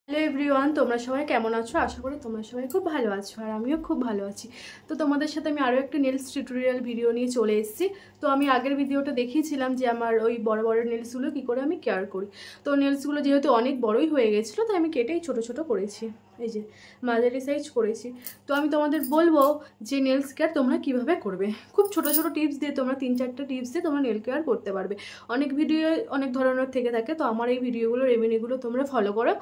Hello everyone, তোমরা সবাই কেমন আছো? আশা করি তোমরা সবাই খুব ভালো আছো আর আমিও খুব ভালো আছি। তো তোমাদের সাথে আমি আরও একটা নেলস টিউটোরিয়াল ভিডিও নিয়ে চলে এসেছি। তো আমি আগের ভিডিওটা দেখিয়েছিলাম যে আমার ওই বড় বড় নেলসগুলো কী করে আমি কেয়ার করি। তো নেলসগুলো যেহেতু অনেক বড়ই হয়ে গেছিলো তাই আমি কেটেই ছোট ছোট করেছি, এই যে মাঝারি সাইজ করেছি। তো আমি তোমাদের বলবো যে নেলস কেয়ার তোমরা কিভাবে করবে। খুব ছোট ছোট টিপস দিয়ে তোমরা 3-4টা টিপস দিয়ে তোমরা নেল কেয়ার করতে পারবে। অনেক ভিডিও অনেক ধরনের থেকে থাকে, তো আমার এই ভিডিওগুলো রেমেডিগুলো তোমরা ফলো করো,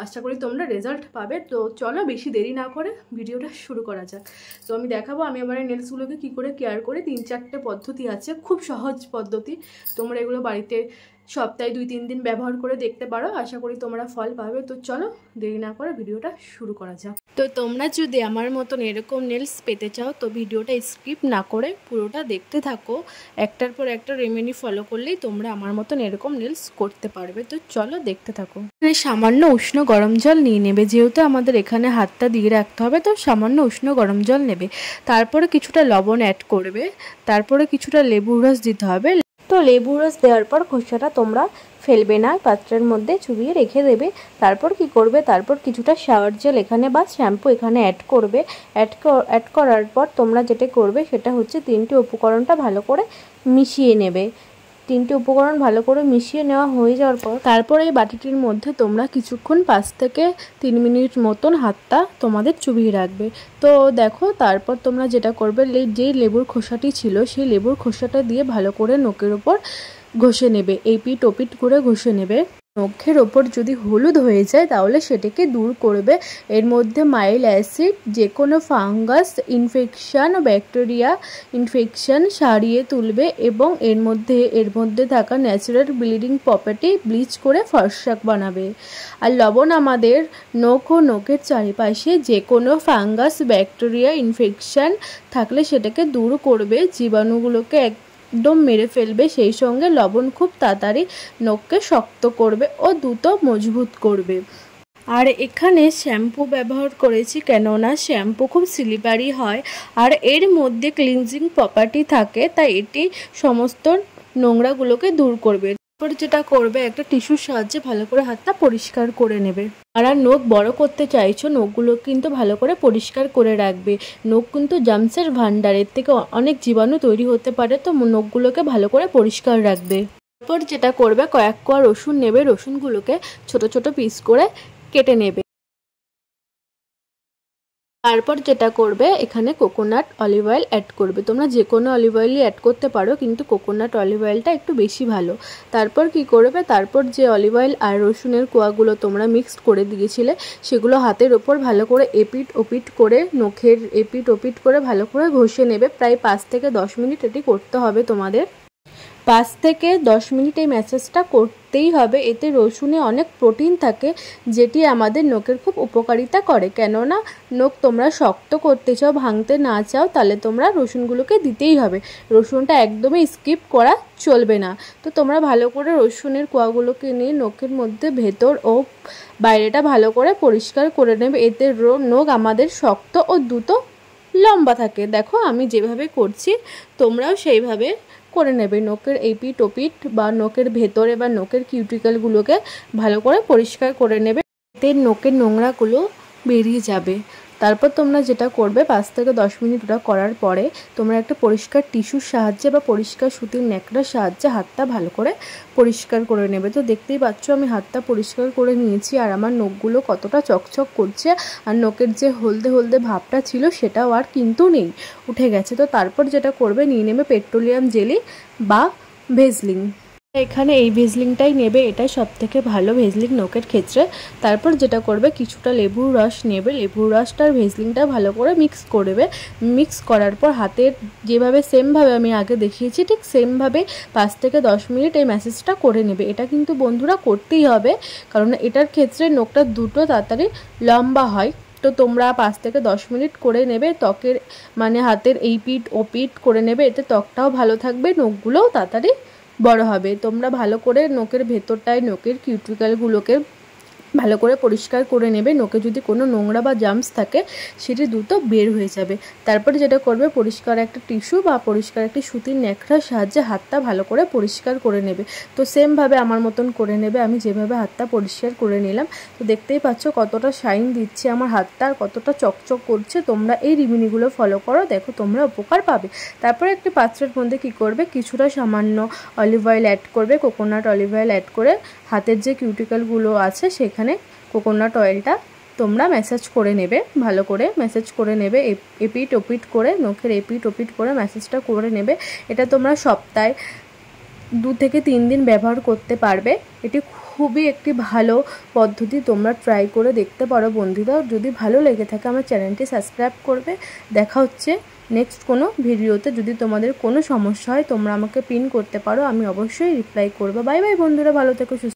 আশা করি তোমরা রেজাল্ট পাবে। তো চলো বেশি দেরি না করে ভিডিওটা শুরু করা যাক। তো আমি দেখাবো আমি আমার নেলসগুলোকে কী করে কেয়ার করি। 3-4টে পদ্ধতি আছে, খুব সহজ পদ্ধতি। তোমরা এগুলো বাড়িতে সপ্তাহে 2-3 দিন ব্যবহার করে দেখতে পারো, আশা করি তোমরা ফল পাবে। তো চলো দেরি না করে ভিডিওটা শুরু করা যাক। তো তোমরা যদি আমার মতন এরকম নেলস পেতে চাও তো ভিডিওটা স্কিপ না করে পুরোটা দেখতে থাকো। একটার পর একটা রেমেডি ফলো করলেই তোমরা আমার মতন এরকম নেলস করতে পারবে। তো চলো দেখতে থাকো। সামান্য উষ্ণ গরম জল নিয়ে নেবে, যেহেতু আমাদের এখানে হাতটা দিয়ে রাখতে হবে, তো সামান্য উষ্ণ গরম জল নেবে। তারপরে কিছুটা লবণ অ্যাড করবে, তারপরে কিছুটা লেবুর রস দিতে হবে। তো লেবুর রস দেওয়ার পর খোসাটা তোমরা ফেলবে না, পাত্রের মধ্যে চুবিয়ে রেখে দেবে। তারপর কি করবে, তারপর কিছুটা শাওয়ার জেল এখানে বা শ্যাম্পু এখানে অ্যাড করবে। অ্যাড করার পর তোমরা যেটা করবে সেটা হচ্ছে 3টে উপকরণটা ভালো করে মিশিয়ে নেবে। 3টে উপকরণ ভালো করে মিশিয়ে নেওয়া হয়ে যাওয়ার পর তারপর এই বাটিটির মধ্যে তোমরা কিছুক্ষণ 5 থেকে 3 মিনিট মতন হাতটা তোমাদের চুবিয়ে রাখবে। তো দেখো তারপর তোমরা যেটা করবে, যে লেবুর খোসাটি ছিল সেই লেবুর খোসাটা দিয়ে ভালো করে নখের ওপর ঘষে নেবে, এই পিঠ ওপিঠ করে ঘষে নেবে। নখের ওপর যদি হলুদ হয়ে যায় তাহলে সেটাকে দূর করবে। এর মধ্যে মাইল্ড অ্যাসিড যে কোনো ফাঙ্গাস ইনফেকশান ও ব্যাকটেরিয়া ইনফেকশান সারিয়ে তুলবে এবং এর মধ্যে থাকা ন্যাচারাল ব্লিডিং প্রপার্টি ব্লিচ করে ফর্সা বানাবে। আর লবণ আমাদের নখ ও নখের চারিপাশে যে কোনো ফাঙ্গাস ব্যাকটেরিয়া ইনফেকশান থাকলে সেটাকে দূর করবে, জীবাণুগুলোকে একদম মেরে ফেলবে। সেই সঙ্গে লবণ খুব তাড়াতাড়ি নখকে শক্ত করবে ও দ্রুত মজবুত করবে। আর এখানে শ্যাম্পু ব্যবহার করেছি, কেননা শ্যাম্পু খুব স্লিপারি হয় আর এর মধ্যে ক্লিনজিং প্রপার্টি থাকে, তাই এটি সমস্ত নোংরাগুলোকে দূর করবে। তারপর যেটা করবে, একটা টিস্যুর সাহায্যে ভালো করে হাতটা পরিষ্কার করে নেবে। আর নখ বড় করতে চাইছো, নখগুলো কিন্তু ভালো করে পরিষ্কার করে রাখবে। নখ কিন্তু জার্মসের ভান্ডারের থেকে অনেক জীবাণু তৈরি হতে পারে, তো নখগুলোকে ভালো করে পরিষ্কার রাখবে। তারপর যেটা করবে, কয়েক কোয়া রসুন নেবে, রসুনগুলোকে ছোট ছোট পিস করে কেটে নেবে। তারপর যেটা করবে, এখানে কোকোনাট অলিভ অয়েল অ্যাড করবে। তোমরা যে কোনো অলিভ অয়েলই অ্যাড করতে পারো, কিন্তু কোকোনাট অলিভ অয়েলটা একটু বেশি ভালো। তারপর কি করবে, তারপর যে অলিভ অয়েল আর রসুনের কোয়াগুলো তোমরা মিক্সড করে দিয়েছিলে সেগুলো হাতের ওপর ভালো করে এপিট ওপিট করে, নখের এপিট ওপিট করে ভালো করে ঘষে নেবে। প্রায় 5 থেকে 10 মিনিট এটি করতে হবে তোমাদের। 5 থেকে 10 মিনিট এই ম্যাসাজটা করতেই হবে। এতে রসুনে অনেক প্রোটিন থাকে যেটি আমাদের নখের খুব উপকারিতা করে। কেননা নখ তোমরা শক্ত করতে চাও, ভাঙতে না চাও, তাহলে তোমরা রসুনগুলোকে দিতেই হবে। রসুনটা একদমই স্কিপ করা চলবে না। তো তোমরা ভালো করে রসুনের কোয়াগুলোকে নিয়ে নখের মধ্যে ভেতর ও বাইরেটা ভালো করে পরিষ্কার করে নেবে। এতে নখ আমাদের শক্ত ও দ্রুত লম্বা থাকে। দেখো আমি যেভাবে করছি তোমরাও সেইভাবে করে নেবে। নখের এপিট ওপিট বা নখের ভেতরে বা নখের কিউটিক্যালগুলোকে ভালো করে পরিষ্কার করে নেবে, এতে নখের নোংরাগুলো বেরিয়ে যাবে। তারপর তোমরা যেটা করবে, 5 থেকে 10 মিনিট ওটা করার পরে তোমরা একটা পরিষ্কার টিস্যুর সাহায্যে বা পরিষ্কার সুতির ন্যাকড়ার সাহায্যে হাতটা ভালো করে পরিষ্কার করে নেবে। তো দেখতেই পাচ্ছ আমি হাতটা পরিষ্কার করে নিয়েছি আর আমার নখগুলো কতটা চকচক করছে, আর নখের যে হলদে হলদে ভাবটা ছিল সেটাও আর কিন্তু নেই, উঠে গেছে। তো তারপর যেটা করবে, নিয়ে নেবে পেট্রোলিয়াম জেলি বা ভেজলিন। এখানে এই ভেজলিংটাই নেবে, এটাই সব থেকে ভালো ভেজলিং নখের ক্ষেত্রে। তারপর যেটা করবে, কিছুটা লেবুর রস নেবে, লেবুর রসটার ভেজলিংটা ভালো করে মিক্স করবে। মিক্স করার পর হাতের যেভাবে সেমভাবে আমি আগে দেখিয়েছি ঠিক সেমভাবে 5 থেকে 10 মিনিট এই ম্যাসেজটা করে নেবে। এটা কিন্তু বন্ধুরা করতেই হবে, কারণ এটার ক্ষেত্রে নখটা দুটো তাড়াতাড়ি লম্বা হয়। তো তোমরা 5 থেকে 10 মিনিট করে নেবে, ত্বকের মানে হাতের এই পিঠ ও পিঠ করে নেবে, এতে ত্বকটাও ভালো থাকবে, নখগুলোও তাড়াতাড়ি বড় হবে। তোমরা ভালো করে নখের ভেতরটায় নখের কিউটিক্যালগুলোকে ভালো করে পরিষ্কার করে নেবে। নখে যদি কোনো নোংরা বা জার্মস থাকে সেটি দ্রুত বের হয়ে যাবে। তারপরে যেটা করবে, পরিষ্কার একটা টিস্যু বা পরিষ্কার একটি সুতির ন্যাকড়ার সাহায্যে হাতটা ভালো করে পরিষ্কার করে নেবে। তো সেমভাবে আমার মতন করে নেবে, আমি যেভাবে হাতটা পরিষ্কার করে নিলাম। তো দেখতেই পাচ্ছ কতটা শাইন দিচ্ছে আমার হাতটা, আর কতটা চকচক করছে। তোমরা এই রেমেডিগুলো ফলো করো, দেখো তোমরা উপকার পাবে। তারপরে একটি পাত্রের মধ্যে কি করবে, কিছুটা সামান্য অলিভ অয়েল অ্যাড করবে, কোকোনাট অলিভ অয়েল অ্যাড করে হাতের যে কিউটিকলগুলো আছে সেখানে কোকোনাট অয়েলটা তোমরা ম্যাসাজ করে নেবে, ভালো করে ম্যাসাজ করে নেবে, এপিট ওপিট করে, নখের এপিট ওপিট করে ম্যাসাজটা করে নেবে। এটা তোমরা সপ্তাহে 2 থেকে 3 দিন ব্যবহার করতে পারবে। এটি খুবই একটি ভালো পদ্ধতি, তোমরা ট্রাই করে দেখতে পারো বন্ধুরা। যদি ভালো লেগে থাকে আমার চ্যানেলটি সাবস্ক্রাইব করবে। দেখা হচ্ছে নেক্সট কোনো ভিডিওতে। যদি তোমাদের কোনো সমস্যা হয় তোমরা আমাকে পিন করতে পারো, আমি অবশ্যই রিপ্লাই করবো। বাই বাই বন্ধুরা, ভালো থেকো, সুস্থ।